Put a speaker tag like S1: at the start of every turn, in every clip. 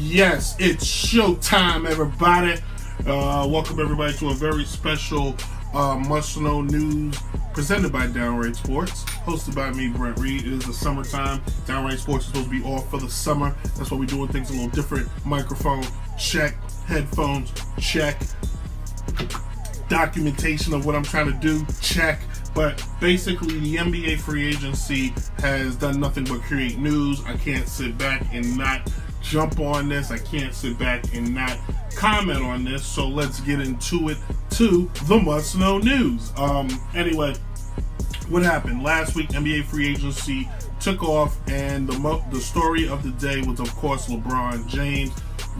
S1: Yes, it's showtime, everybody. Welcome everybody to a very special must-know news presented by Downright Sports, hosted by me, Brent Reed. It is the summertime. Downright Sports is supposed to be off for the summer. That's why we're doing things a little different. Microphone, check. Headphones, check. Documentation of what I'm trying to do, check. But basically, the NBA free agency has done nothing but create news. I can't sit back and not jump on this. I can't sit back and not comment on this. So let's get into it to the must-know news. Anyway, what happened? Last week, NBA free agency took off, and the story of the day was, of course, LeBron James.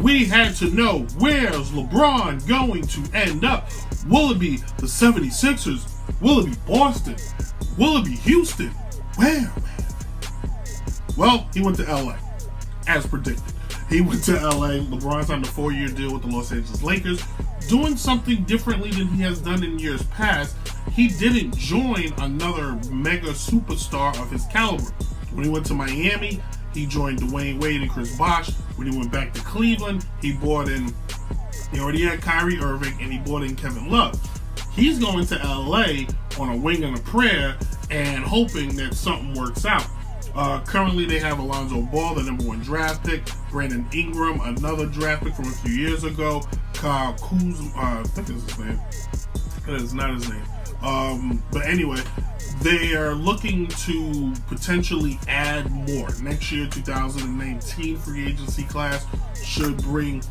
S1: We had to know, where's LeBron going to end up? Will it be the 76ers? Will it be Boston? Will it be Houston? Where? Well, he went to LA, as predicted. He went to LA. LeBron signed a 4-year deal with the Los Angeles Lakers, doing something differently than he has done in years past. He didn't join another mega superstar of his caliber. When he went to Miami, he joined Dwayne Wade and Chris Bosh. When he went back to Cleveland, he already had Kyrie Irving, and he brought in Kevin Love. He's going to LA on a wing and a prayer and hoping that something works out. Currently, they have Alonzo Ball, the number 1 draft pick, Brandon Ingram, another draft pick from a few years ago, Kyle Kuzma, I think is his name. That is not his name. But anyway, they are looking to potentially add more. Next year, 2019 free agency class should bring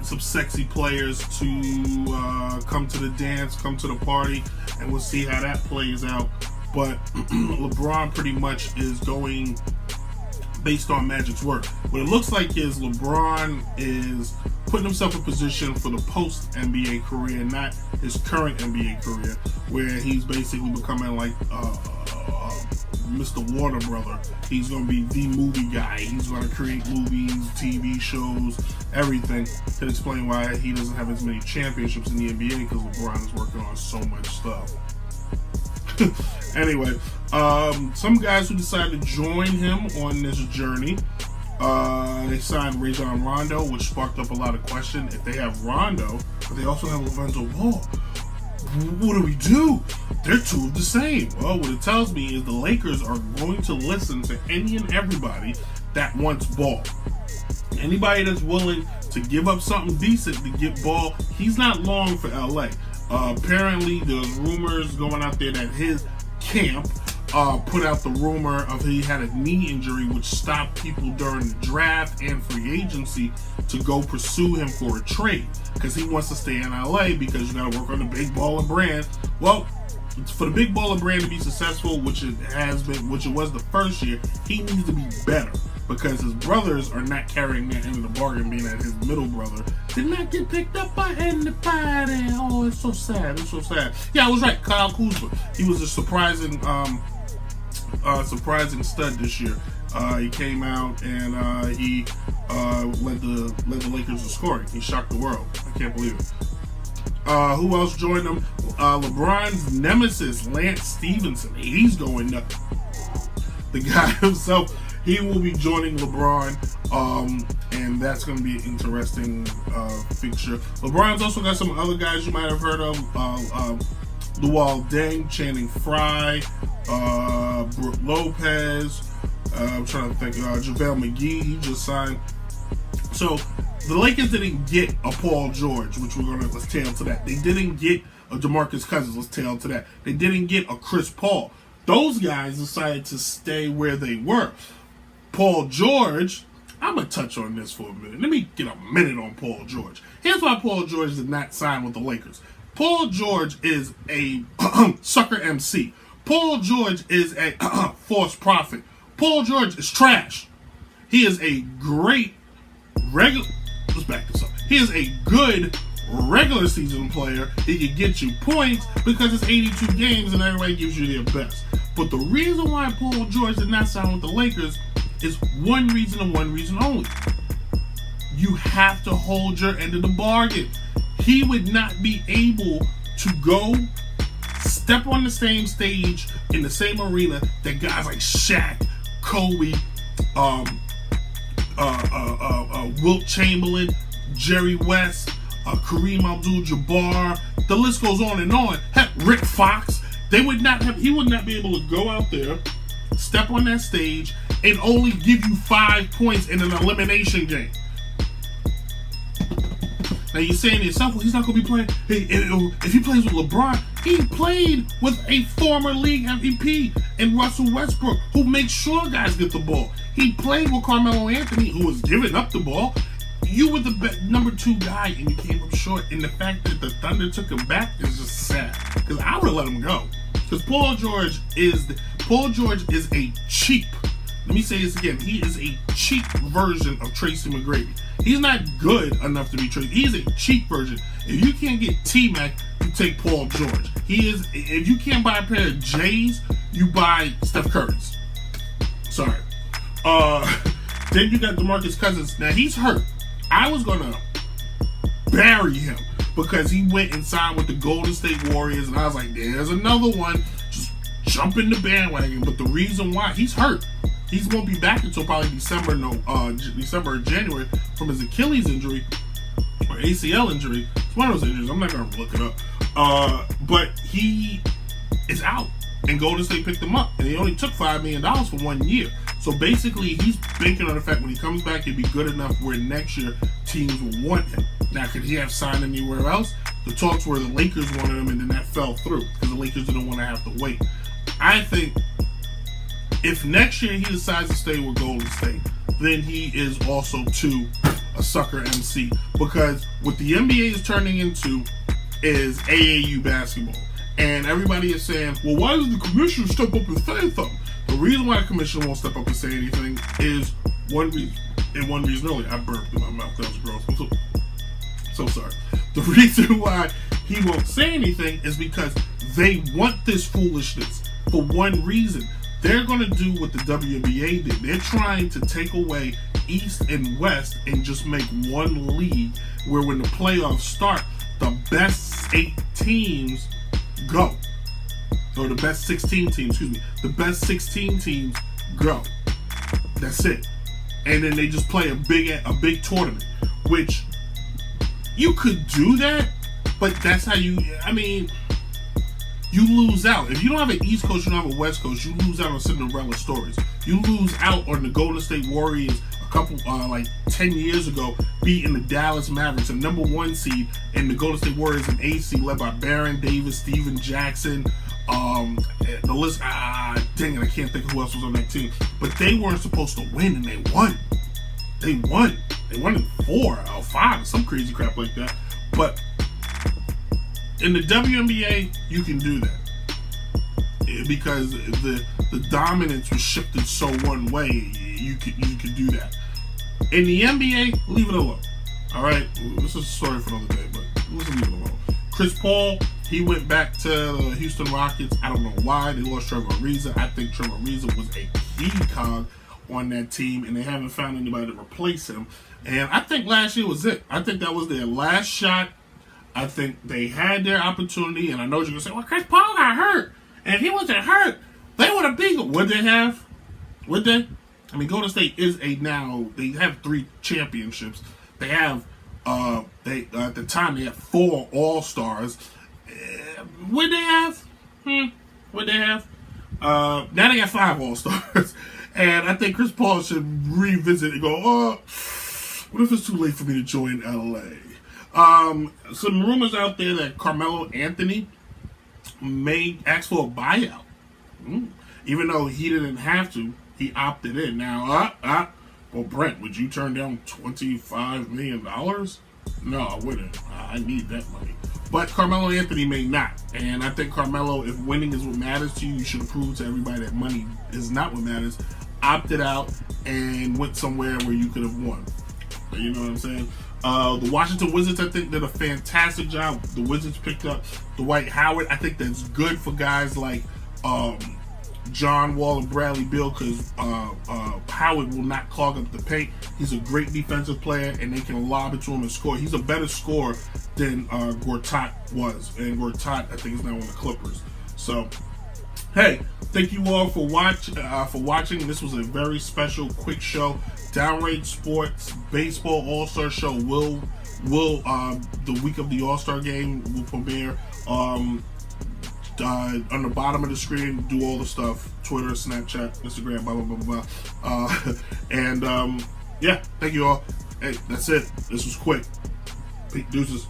S1: some sexy players to come to the dance, come to the party, and we'll see how that plays out. But LeBron pretty much is going based on Magic's work. What it looks like is LeBron is putting himself in position for the post-NBA career, not his current NBA career, where he's basically becoming like Mr. Water Brother. He's going to be the movie guy. He's going to create movies, TV shows, everything, to explain why he doesn't have as many championships in the NBA, because LeBron is working on so much stuff. Anyway, some guys who decided to join him on this journey, they signed Rajon Rondo, which sparked up a lot of question. If they have Rondo, but they also have Lonzo Ball, what do we do? They're two of the same. Well, what it tells me is the Lakers are going to listen to any and everybody that wants Ball. Anybody that's willing to give up something decent to get Ball, he's not long for LA. Apparently, there's rumors going out there that his camp put out the rumor of he had a knee injury, which stopped people during the draft and free agency to go pursue him for a trade, because he wants to stay in LA because you got to work on the big baller brand. Well, for the big baller brand to be successful, which it has been, which it was the first year, he needs to be better, because his brothers are not carrying that end of the bargain, being that his middle brother did not get picked up by anybody. Oh, it's so sad. It's so sad. Yeah, I was right. Kyle Kuzma. He was a surprising stud this year. He came out and he led the Lakers in scoring. He shocked the world. I can't believe it. Who else joined him? LeBron's nemesis, Lance Stevenson. He's going nuts. The guy himself, he will be joining LeBron, and that's going to be an interesting fixture. LeBron's also got some other guys you might have heard of. Luol Deng, Channing Frye, Brook Lopez. I'm trying to think. JaVale McGee, he just signed. So the Lakers didn't get a Paul George, which let's tail to that. They didn't get a DeMarcus Cousins. Let's tail to that. They didn't get a Chris Paul. Those guys decided to stay where they were. Paul George, I'm going to touch on this for a minute. Let me get a minute on Paul George. Here's why Paul George did not sign with the Lakers. Paul George is a sucker MC. Paul George is a false prophet. Paul George is trash. He is a great let's back this up. He is a good regular season player. He can get you points because it's 82 games and everybody gives you their best. But the reason why Paul George did not sign with the Lakers is one reason and one reason only. You have to hold your end of the bargain. He would not be able to go step on the same stage in the same arena that guys like Shaq, Kobe, Wilt Chamberlain, Jerry West, Kareem Abdul-Jabbar. The list goes on and on. Heck, Rick Fox. He would not be able to go out there, step on that stage, and only give you 5 points in an elimination game. Now you're saying to yourself, well, he's not going to be playing. Hey, if he plays with LeBron, he played with a former league MVP in Russell Westbrook, who makes sure guys get the ball. He played with Carmelo Anthony, who was giving up the ball. You were the number 2 guy, and you came up short. And the fact that the Thunder took him back is just sad. Because I would have let him go. Because Paul George is a cheap. Let me say this again. He is a cheap version of Tracy McGrady. He's not good enough to be Tracy. He's a cheap version. If you can't get T-Mac, you take Paul George. If you can't buy a pair of J's, you buy Steph Curry's. Sorry. Then you got DeMarcus Cousins. Now he's hurt. I was gonna bury him because he went and signed with the Golden State Warriors, and I was like, there's another one. Just jump in the bandwagon. But the reason why he's hurt, he won't be back until probably December or January from his Achilles injury or ACL injury. It's one of those injuries. I'm not gonna look it up. But he is out, and Golden State picked him up, and he only took $5 million for 1 year. So basically, he's banking on the fact when he comes back, he'll be good enough where next year teams will want him. Now, could he have signed anywhere else? The talks were the Lakers wanted him, and then that fell through because the Lakers didn't want to have to wait. I think if next year he decides to stay with Golden State, then he is also, too, a sucker MC. Because what the NBA is turning into is AAU basketball. And everybody is saying, well, why does the commissioner step up and say something? The reason why the commissioner won't step up and say anything is one reason only. I burped in my mouth. That was gross. I'm so sorry. The reason why he won't say anything is because they want this foolishness for one reason. They're going to do what the WNBA did. They're trying to take away East and West and just make one league where when the playoffs start, the best 8 teams go. Or the best 16 teams, excuse me. The best 16 teams go. That's it. And then they just play a big tournament. Which, you could do that, but that's how you lose out. If you don't have an East Coast, you don't have a West Coast, you lose out on Cinderella stories. You lose out on the Golden State Warriors a couple, 10 years ago, beating the Dallas Mavericks, a number 1 seed, and the Golden State Warriors, an 8 seed, led by Baron Davis, Steven Jackson, the list, dang it, I can't think of who else was on that team. But they weren't supposed to win, and they won. They won in 4 or 5 or some crazy crap like that. But in the WNBA, you can do that because the dominance was shifted so one way. You could do that. In the NBA, leave it alone. All right, this is a story for another day, but let's leave it alone. Chris Paul, he went back to the Houston Rockets. I don't know why they lost Trevor Ariza. I think Trevor Ariza was a key cog on that team, and they haven't found anybody to replace him. And I think last year was it. I think that was their last shot. I think they had their opportunity, and I know you're going to say, well, Chris Paul got hurt. And if he wasn't hurt, they would have beaten. Would they have? Would they? I mean, Golden State is they have 3 championships. They have, at the time, they had 4 All-Stars. Would they have? Would they have? Now they got 5 All-Stars. And I think Chris Paul should revisit and go, what if it's too late for me to join LA? Some rumors out there that Carmelo Anthony may ask for a buyout. Even though he didn't have to, he opted in. Now, well, Brent, would you turn down $25 million? No, I wouldn't. I need that money. But Carmelo Anthony may not. And I think Carmelo, if winning is what matters to you, you should prove to everybody that money is not what matters. Opted out and went somewhere where you could have won. You know what I'm saying? The Washington Wizards, I think, did a fantastic job. The Wizards picked up Dwight Howard. I think that's good for guys like John Wall and Bradley Beal because Howard will not clog up the paint. He's a great defensive player, and they can lob it to him and score. He's a better scorer than Gortat was. And Gortat, I think, is now on the Clippers. So, Hey, thank you all for watching. This was a very special, quick show. Downrange Sports Baseball All-Star Show will the week of the All-Star Game will premiere. On the bottom of the screen, do all the stuff: Twitter, Snapchat, Instagram, blah blah blah blah. And yeah, thank you all. Hey, that's it. This was quick. Deuces.